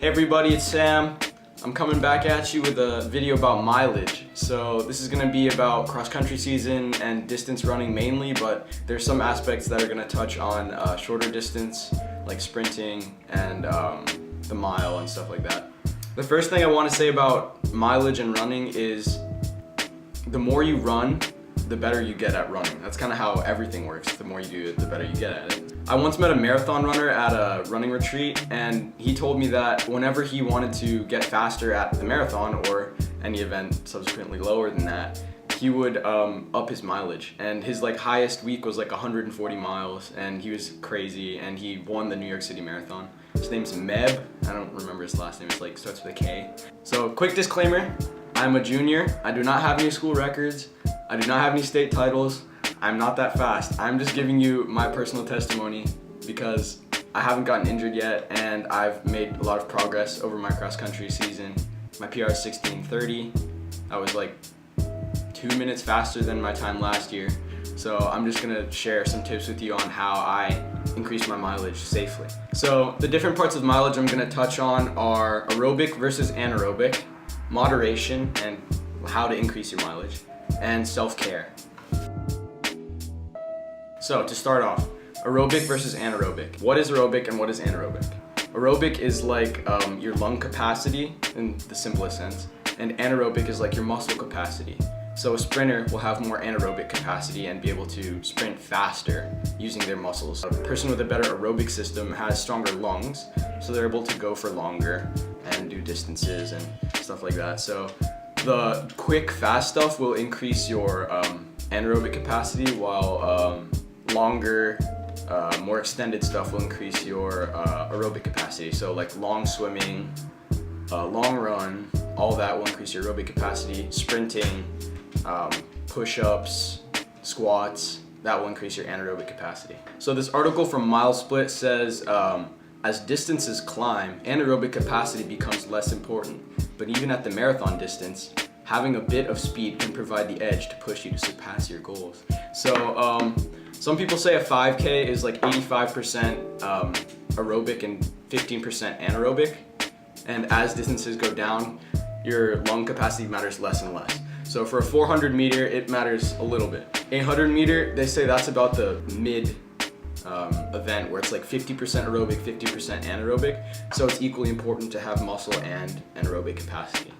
Hey everybody, it's Sam. I'm coming back at you with a video about mileage. So this is going to be about cross-country season and distance running mainly, but there's some aspects that are going to touch on shorter distance, like sprinting and the mile and stuff like that. The first thing I want to say about mileage and running is the more you run, the better you get at running. That's kind of how everything works. The more you do it, the better you get at it. I once met a marathon runner at a running retreat, and he told me that whenever he wanted to get faster at the marathon or any event subsequently lower than that, he would up his mileage. And his highest week was 140 miles, and he was crazy, and he won the New York City Marathon. His name's Meb. I don't remember his last name. It's starts with a K. So quick disclaimer, I'm a junior. I do not have any school records. I do not have any state titles. I'm not that fast. I'm just giving you my personal testimony because I haven't gotten injured yet and I've made a lot of progress over my cross-country season. My PR is 16:30. I was 2 minutes faster than my time last year. So I'm just gonna share some tips with you on how I increase my mileage safely. So the different parts of mileage I'm gonna touch on are aerobic versus anaerobic, moderation and how to increase your mileage, and self-care. So to start off, aerobic versus anaerobic. What is aerobic and what is anaerobic? Aerobic is your lung capacity in the simplest sense, and anaerobic is your muscle capacity. So a sprinter will have more anaerobic capacity and be able to sprint faster using their muscles. A person with a better aerobic system has stronger lungs, so they're able to go for longer and do distances and stuff like that. So the quick, fast stuff will increase your anaerobic capacity, while longer, more extended stuff will increase your aerobic capacity. So long swimming, long run, all that will increase your aerobic capacity. Sprinting, push-ups, squats, that will increase your anaerobic capacity. So this article from MileSplit says, as distances climb, anaerobic capacity becomes less important, but even at the marathon distance, having a bit of speed can provide the edge to push you to surpass your goals. So some people say a 5K is 85% aerobic and 15% anaerobic, and as distances go down, your lung capacity matters less and less. So for a 400 meter, it matters a little bit. 800 meter, they say that's about the mid event where it's 50% aerobic, 50% anaerobic. So it's equally important to have muscle and anaerobic capacity.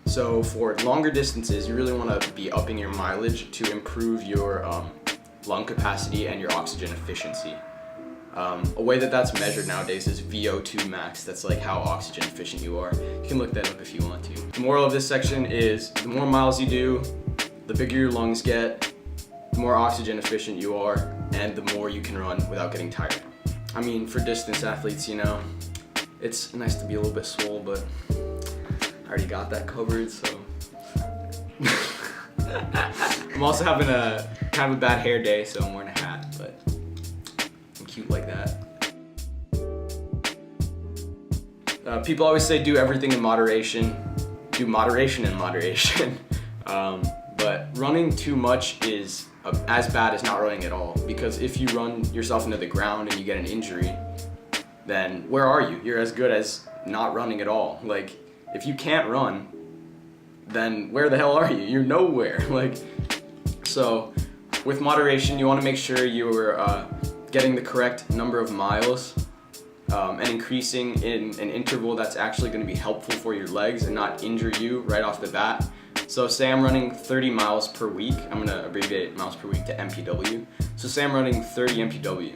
So for longer distances, you really want to be upping your mileage to improve your lung capacity and your oxygen efficiency. A way that's measured nowadays is VO2 max. That's how oxygen efficient you are. You can look that up if you want to. The moral of this section is the more miles you do, the bigger your lungs get, the more oxygen efficient you are, and the more you can run without getting tired. I mean, for distance athletes, it's nice to be a little bit swole, but I already got that covered, so. I'm also having a kind of a bad hair day, so I'm wearing a hat, but I'm cute like that. People always say do everything in moderation, do moderation in moderation. But running too much is as bad as not running at all, because if you run yourself into the ground and you get an injury, then where are you? You're as good as not running at all. If you can't run, then where the hell are you? You're nowhere. So with moderation, you want to make sure you're getting the correct number of miles and increasing in an interval that's actually going to be helpful for your legs and not injure you right off the bat. So say I'm running 30 miles per week. I'm going to abbreviate miles per week to MPW. So say I'm running 30 MPW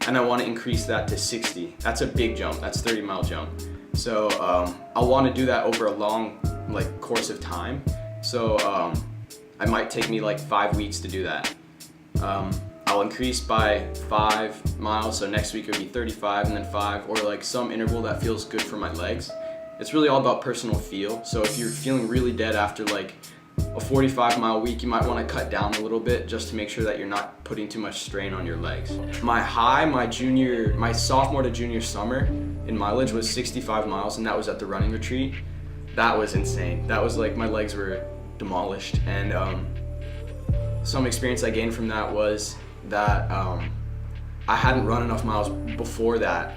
and I want to increase that to 60. That's a big jump. That's 30-mile jump. So I'll want to do that over a long course of time. So it might take me 5 weeks to do that. I'll increase by 5 miles, so next week it would be 35 and then 5, or some interval that feels good for my legs. It's really all about personal feel. So if you're feeling really dead after a 45-mile week, you might want to cut down a little bit just to make sure that you're not putting too much strain on your legs. My high, my sophomore to junior summer in mileage was 65 miles, and that was at the running retreat. That was insane. That was my legs were demolished, and some experience I gained from that was that I hadn't run enough miles before that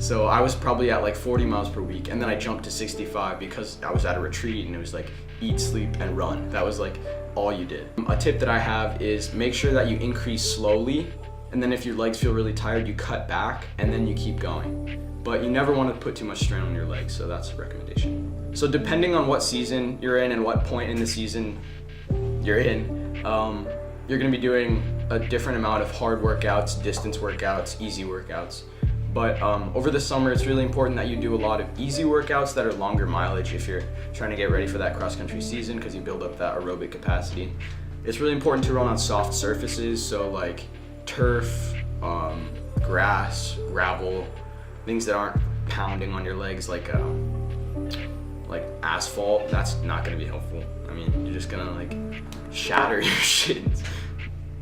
So I was probably at like 40 miles per week, and then I jumped to 65 because I was at a retreat and it was like eat, sleep, and run. That was like all you did. A tip that I have is make sure that you increase slowly, and then if your legs feel really tired, you cut back and then you keep going. But you never want to put too much strain on your legs, so that's a recommendation. So depending on what season you're in and what point in the season you're in, you're gonna be doing a different amount of hard workouts, distance workouts, easy workouts. But over the summer, it's really important that you do a lot of easy workouts that are longer mileage if you're trying to get ready for that cross-country season, because you build up that aerobic capacity. It's really important to run on soft surfaces, so like turf, grass, gravel, things that aren't pounding on your legs like asphalt. That's not gonna be helpful. I mean, you're just gonna like shatter your shins.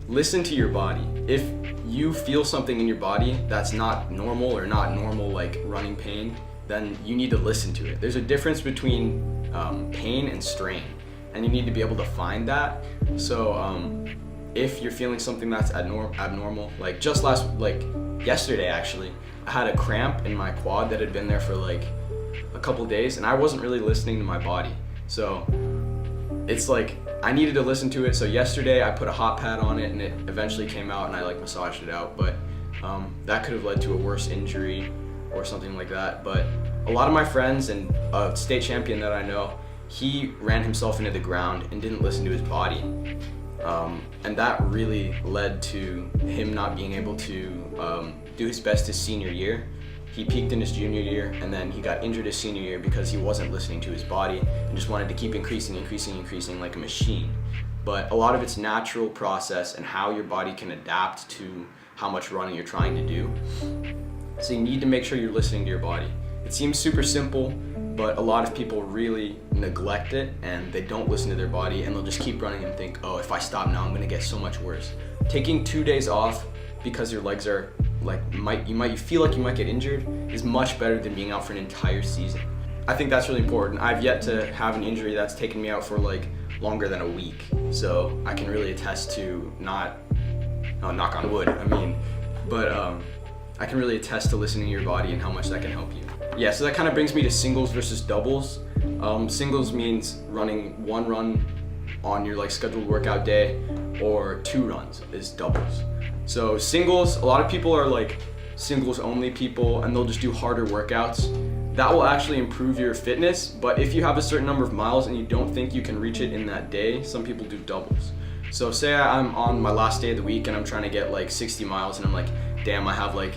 Listen to your body. If you feel something in your body that's not normal or not normal, like running pain, then you need to listen to it. There's a difference between pain and strain, and you need to be able to find that. So if you're feeling something that's abnormal, like yesterday actually, I had a cramp in my quad that had been there for like a couple days, and I wasn't really listening to my body. So it's like I needed to listen to it. So yesterday I put a hot pad on it and it eventually came out, and I like massaged it out, but that could have led to a worse injury or something like that. But a lot of my friends, and a state champion that I know, he ran himself into the ground and didn't listen to his body. And that really led to him not being able to do his best his senior year. He peaked in his junior year, and then he got injured his senior year because he wasn't listening to his body and just wanted to keep increasing like a machine. But a lot of it's natural process and how your body can adapt to how much running you're trying to do. So you need to make sure you're listening to your body. It seems super simple, but a lot of people really neglect it and they don't listen to their body, and they'll just keep running and think, oh, if I stop now, I'm gonna get so much worse. Taking 2 days off because your legs are you feel like you might get injured is much better than being out for an entire season. I think that's really important. I've yet to have an injury that's taken me out for like longer than a week, so I can really attest to knock on wood, I can really attest to listening to your body and how much that can help you. Yeah, so that kind of brings me to singles versus doubles. Singles means running one run on your like scheduled workout day, or 2 runs is doubles. So singles, a lot of people are like singles only people, and they'll just do harder workouts. That will actually improve your fitness, but if you have a certain number of miles and you don't think you can reach it in that day, some people do doubles. So say I'm on my last day of the week and I'm trying to get like 60 miles, and I'm like, damn, I have like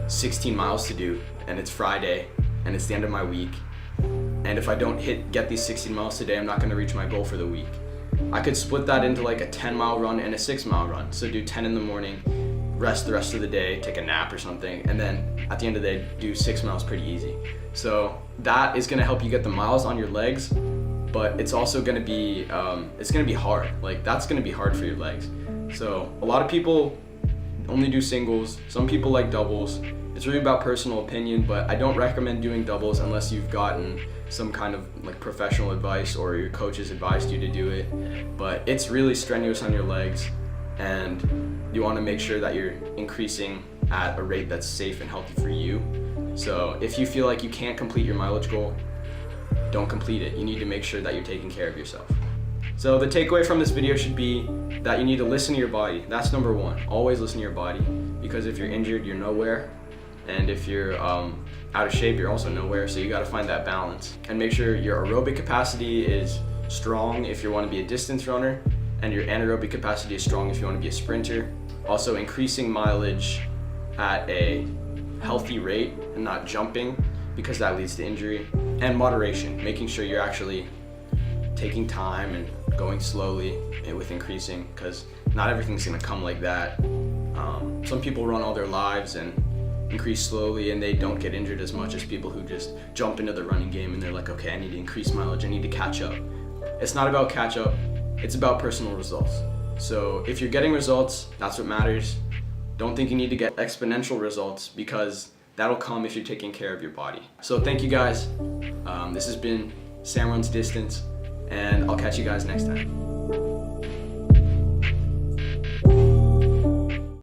16 miles to do, and it's Friday and it's the end of my week, and if I don't get these 16 miles today, I'm not gonna reach my goal for the week. I could split that into like a 10-mile run and a 6-mile run. So do 10 in the morning, rest the rest of the day, take a nap or something, and then at the end of the day, do 6 miles pretty easy. So that is gonna help you get the miles on your legs, but it's also gonna be, it's gonna be hard. Like that's gonna be hard for your legs. So a lot of people only do singles. Some people like doubles. It's really about personal opinion, but I don't recommend doing doubles unless you've gotten some kind of like professional advice or your coach has advised you to do it. But it's really strenuous on your legs, and you want to make sure that you're increasing at a rate that's safe and healthy for you. So if you feel like you can't complete your mileage goal, don't complete it. You need to make sure that you're taking care of yourself. So the takeaway from this video should be that you need to listen to your body. That's number one. Always listen to your body, because if you're injured, you're nowhere. And if you're out of shape, you're also nowhere. So you got to find that balance and make sure your aerobic capacity is strong if you want to be a distance runner, and your anaerobic capacity is strong if you want to be a sprinter. Also increasing mileage at a healthy rate and not jumping, because that leads to injury. And moderation, making sure you're actually taking time and going slowly with increasing, because not everything's going to come like that. Some people run all their lives and increase slowly, and they don't get injured as much as people who just jump into the running game and they're like, okay, I need to increase mileage, I need to catch up. It's not about catch up, it's about personal results. So if you're getting results, that's what matters. Don't think you need to get exponential results, because that'll come if you're taking care of your body. So thank you guys. This has been Sam Runs Distance, and I'll catch you guys next time.